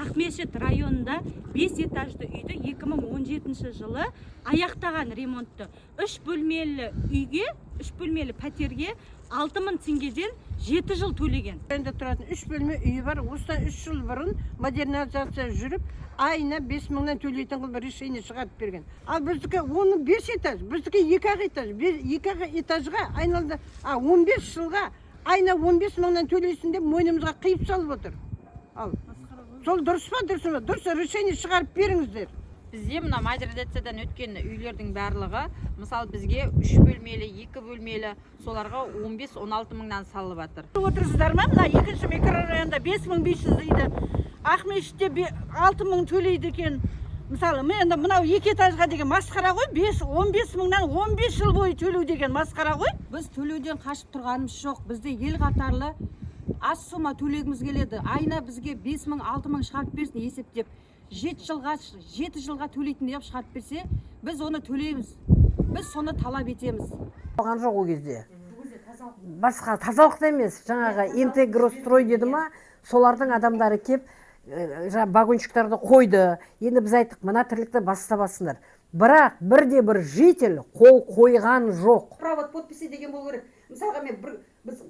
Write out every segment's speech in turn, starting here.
Ақмешіт районында 5 этажды үйді 2017 жылы аяқтаған ремонтты. 3 бөлмелі үйге, 3 бөлмелі пәтерге 6000 теңгеден 7 жыл төлеген. Енді тұратын 3 бөлме үйі бар. Осыдан 3 жыл бұрын модернизация жүріп, айына 5000-нан төлейтін қылып решение шығарып берген. Ал біздікі оны 5 этаж, біздікі 2 этаж, 2 этажға айналды. 15 жылға айына 15000-нан төлейсін деп мойнымызға қиып салып отыр. Ал сол дұрыс па, дұрыс па? Дұрыс решение шығарып беріңіздер. Бізде мына модернизациядан өткен үйлердің барлығы, мысалы бізге 3 бөлмелі, 2 бөлмелі, соларға 15-16 мыңнан салып жатыр. Отырсыздар ма? Мына екінші микрорайонда 5500 дейді. Ақмешітте 6000 төлейді екен. Мысалы, енді мынау 2 этажға деген масқара ғой, 15 мыңнан 15 жыл бойы төлеу деген масқара ғой. Біз төлеуден қашып тұрғанымыз жоқ. Бізде ел қатарлы аз сома төлегіміз келеді. Айына бізге 5000, 6000 шығарып берсін есептеп. 7 жылға төлейтін деп шығарып берсе, біз оны төлейміз. Біз соны талап етеміз. Болған жоқ ол кезде. Басқа тазалықта емес, жаңағы интегрострой деді ма, солардың адамдары кеп вагончиктарды қойды. Енді біз айттық, мына тірлікті бастабасындар. Бірақ бірде-бір житель қол қойған жоқ. Право подписи деген болу керек. Мысалға біз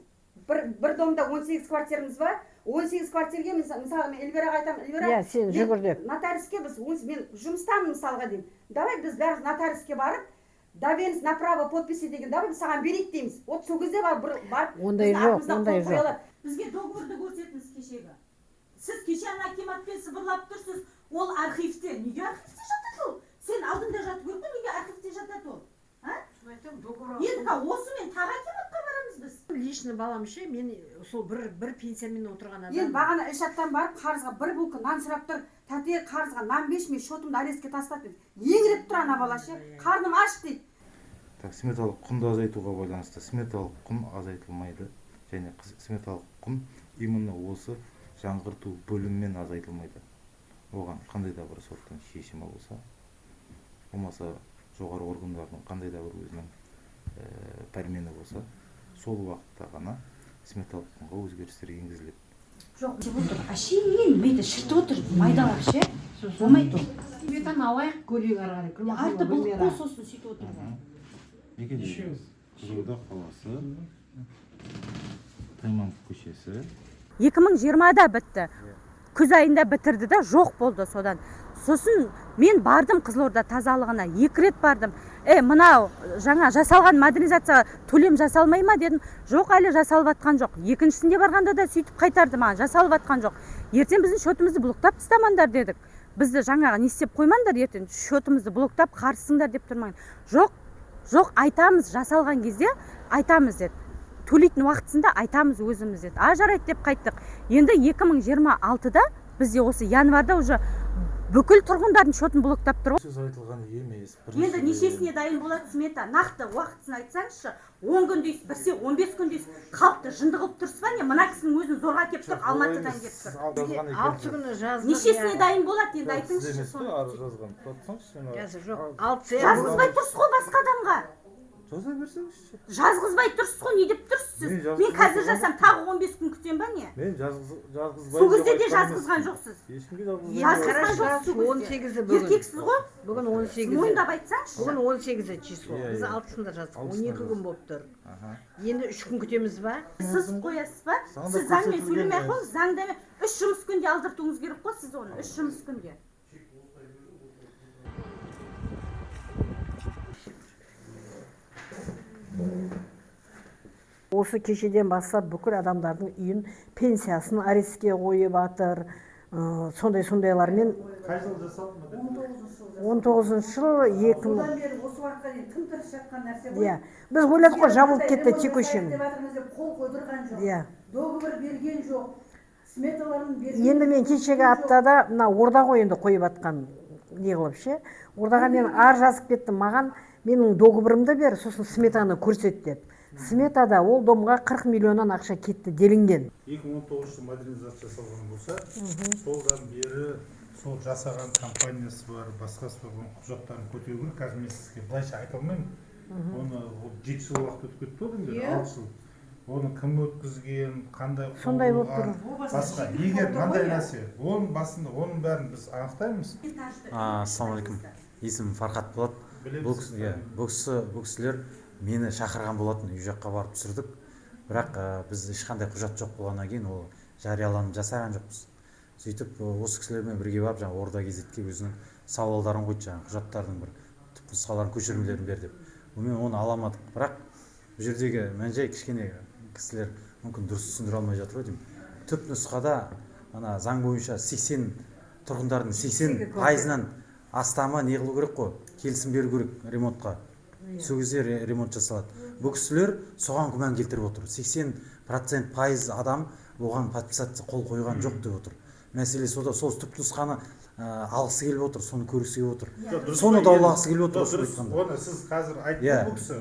бір домда 18 квартирамыз бар. 18 квартирге мысалға мен Эльвираға айтамын, Эльвира, сен жүгір деп. Нотариуске мен жұмыстамын мысалға деймін. Давай біз бәріміз нотариуске барып, доверенность на право подписи деген давай біз саған берейік дейміз. Вот сол кезде барып ондай жоқ, ондай жоқ. Бізге договорды көрсетіңіз кешегі. Сіз кеше акиматпен сыбырлап тұрсыз, ол архивте. Неге архивте жатады ол? Сен алдында жатып көрдің, неге архивте жатады ол? Енді осымен тағы акиматқа барамыз біз. Лично балам ше, мен сол бір пенсиямен отырған адам. Енді бағана Ильшаттан барып қарызға бір булка нан сұрап тұр. Тәте қарызға нан беш, мен шотымды арестке тастап дейді. Еңіреп тұр ана бала ше. Қарным аш дейді. Сметалық құнды азайтуға байланысты сметалық құн азайтылмайды. Және сметалық құн именно осы жаңғырту бөліммен азайтылмайды. Оған қандай да бір соттың шешімі болса, болмаса жоғары органдардың қандай да бір өзінің пәрмені болса, сол уақытта ғана сметалық құнға өзгерістер енгізіледі. Жоқ, деп отыр. Әшейін беті шыртып отыр, майдалап ше. Болмайды ол. Сметаны алайық көлік арқылы. Арты бұлық қол сосын сөйтіп отыр. Екінші Қызылорда қаласы, Тайманов көшесі. 2020-да бітті. Күз айында бітірді да жоқ болды содан. Сосын мен бардым Қызылорда тазалығына, 2 рет бардым. Мынау жаңа жасалған модернизацияға төлем жасалмай ма дедім. Жоқ, әлі жасалып жатқан жоқ. Екіншісінде барғанда да сөйтіп қайтарды маған, жасалып жатқан жоқ. Ертең біздің шотымызды блоктап тастамаңдар дедік. Бізді жаңағы не істеп қоймаңдар, ертең шотымызды блоктап қарсыңдар деп тұрмайын. Жоқ, айтамыз, жасалған кезде айтамыз деді. Төлейтін уақытысында айтамыз өзіміз деді. Жарайды деп қайттық. Енді 2026-да бізде осы январда уже бүкіл тұрғындардың шотын блоктап тұр. Сөз айтылған емес. Енді нешесіне дайын болады смета? Нақты уақытысын айтсаңызшы, 10 күн дейсіз, бірсе 15 күн дейсіз. Халықты жынды қылып тұрсыз ба не? Мына кісінің өзін зорға кеп тұр, Алматыдан кеп тұр. 6 күні жаздық. Нешесіне дайын болады енді айтыңызшы. Жазғызбай тұрсыз ғой басқа адамға. Жаза берсеңізші. Жазғызбай тұрсыз ғой, не деп тұрсыз? Мен қазір жасам, тағы 15 күн күтем ба не? Мен жазғызбай. Сол кезде де жазғызған жоқсыз. Ешкімге жазғызбай. Жазғызған жоқсыз. 18-і бүгін. Еркексіз ғой? Бүгін 18-і. Мойындап айтсаңызшы. Бүгін 18-і число. Біз 6-сында жаздық. 12 күн болып тұр. Енді 3 күн күтеміз ба? Сіз қоясыз ба? Сіз заңмен сөйлемей ақ қойыңыз, заңда 3 жұмыс күнде алдыртуыңыз керек қой сіз оны, 3 жұмыс күнде. Осы кешеден бастап бүкіл адамдардың үйін пенсиясын арестке қойып жатыр. Сондайлармен. Қай жыл жасалды? 19 жыл 2000. Одан бері осы уақытқа дейін тым тырыс жатқан нәрсе ғой. Біз ойладық қой, жабылып кетті текущий. Қол қойдырған жоқ. Иә. Договор берген жоқ. Сметаларын берген. Енді мен кешегі аптада мына орда ғой енді қойып жатқан не қылып ше. Ордаға мен ар жазып кеттім, маған менің договорымды бер, сосын сметаны көрсет деп. Сметада ол домға 40 миллионнан ақша кетті делінген. 2019 модернизация жасалған болса, солдан бері сол жасаған компаниясы бар, басқасы бар, құжаттарын көтеру керек. Қазір мен сізге былайша айта алмаймын. Оны 7 жыл уақыт өтіп кетті ғой, 6 жыл. оны кім өткізген, қандай Сондай болып болған, басқа. Егер мынандай нәрсе, оның басында оның бәрін біз анықтаймыз. Ассалаумағалейкум. Есімім Фархат болады. Бұл кісілер мені шақырған болатын, үй жаққа барып түсірдік. Бірақ біз ешқандай құжат жоқ болғаннан кейін ол жарияланып жасаған жоқпыз. Сөйтіп осы кісілермен бірге барып жаңа Орда газетке өзінің сауалдарын қойды, жаңа құжаттардың бір түпнұсқаларын, көшірмелерін бер деп. Мен оны аламадық. бірақ бұл жердегі мән-жай кішкене кісілер мүмкін дұрыс түсіндіре алмай жатыр деймін. Түпнұсқада ана заң бойынша 80 тұрғындардың 80%-нан астамы не қылу керек қой, келісім беру керек ремонтқа. Сол кезде ремонт жасалады. Бұл кісілер соған күмән келтіріп отыр. 80% адам оған подписаться қол қойған жоқ деп отыр. Мәселе сода, сол түпнұсқаны алғысы келіп отыр, соны көргісі келіп отыр. Соны даулағысы келіп отыр. Оны сіз қазір айттыңыз бұл кісі.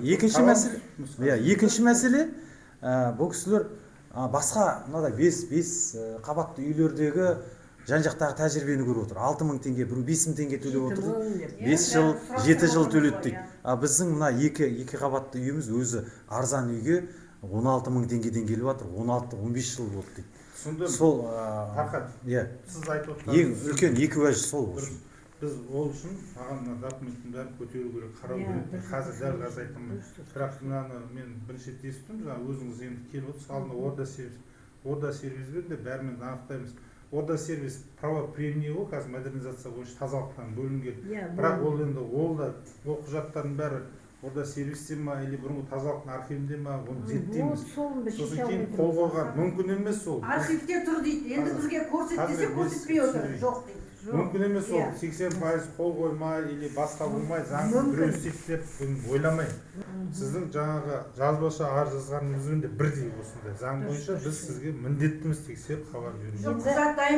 Екінші мәселе, бұл кісілер басқа мынандай 5 қабатты үйлердегі жан-жақтағы тәжірибені көріп отыр. 6.000 теңге, бір 5.000 теңге төлеп отыр. 5 жыл, 7 жыл төледі дейді. Біздің мына 2 қабатты үйіміз өзі арзан үйге 16.000 теңгеден келіп жатыр. 16-15 жыл болды дейді. Сол Фархат, сіз айтып отырсыз. Ең үлкен екі уәж сол. Біз ол үшін маған документтің бәрін көтеру керек, қарау керек. Қазір дәл қазір айтамын. Бірақ мынаны мен бірінші рет естідім, жаңа өзіңіз енді келіп отырсыз, алдында Орда сервиспен де бәрімен анықтаймыз. Орда сервис правоприемный ғой, қазір модернизация бойынша тазалықтан бөлінген. Бірақ ол енді ол құжаттардың бәрі Орда сервисте ма, или бұрынғы тазалықтың архивінде ма, оны зерттейміз. Сосын кейін қол қойған мүмкін емес ол. Архивте тұр дейді, енді бізге көрсет десе көрсетпей отыр, жоқ дейді. Мүмкін емес ол 80% қол қоймай, или басқа болмай, заңсыз біреу істейді деп ойламаймын. Сіздің жаңағы жазбаша арыз жазғаныңызбен де бірдей осындай. Заң бойынша біз сізге міндеттіміз тексеріп хабар беру.